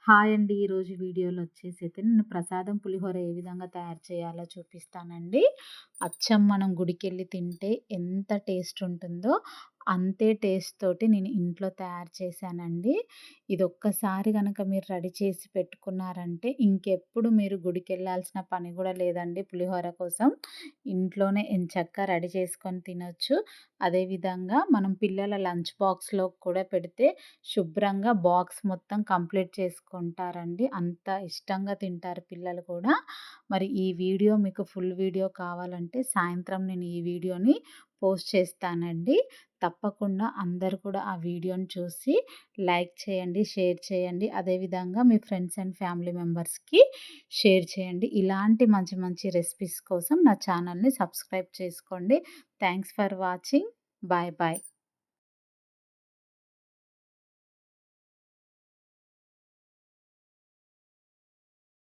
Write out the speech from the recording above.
Hi అండి. ఈరోజు వీడియోలో వచ్చేసైతే నేను ప్రసాదం పులిహోర ఏ విధంగా తయారు చేయాలో చూపిస్తానండి. అచ్చం మనం గుడికెళ్ళి తింటే ఎంత టేస్ట్ ఉంటుందో, అంతే టేస్ట్ తోటి నేను ఇంట్లో తయారు చేశానండి. ఇదొక్కసారి గనక మీరు రెడీ చేసి పెట్టుకున్నారంటే, ఇంకెప్పుడు మీరు గుడికెళ్ళాల్సిన పని గూడా లేదండి పులిహోర కోసం. ఇంట్లోనే ఎంచక్కా రెడీ చేసుకొని తినొచ్చు. అదేవిధంగా మనం పిల్లల లంచ్ బాక్స్‌లో కూడా పెడితే శుభ్రంగా బాక్స్ మొత్తం కంప్లీట్ చేసుకుంటారండి. అంత ఇష్టంగా తింటారు పిల్లలు కూడా. మరి ఈ వీడియో మీకు ఫుల్ వీడియో కావాలంటే సాయంత్రం నేను ఈ వీడియోని పోస్ట్ చేస్తానండి. తప్పకుండా అందరూ కూడా ఆ వీడియోని చూసి లైక్ చేయండి, షేర్ చేయండి. అదేవిధంగా మీ ఫ్రెండ్స్ అండ్ ఫ్యామిలీ మెంబర్స్‌కి షేర్ చేయండి. ఇలాంటి మంచి మంచి రెసిపీస్ కోసం నా ఛానల్‌ని సబ్స్క్రైబ్ చేసుకోండి. Thanks for watching. Bye bye.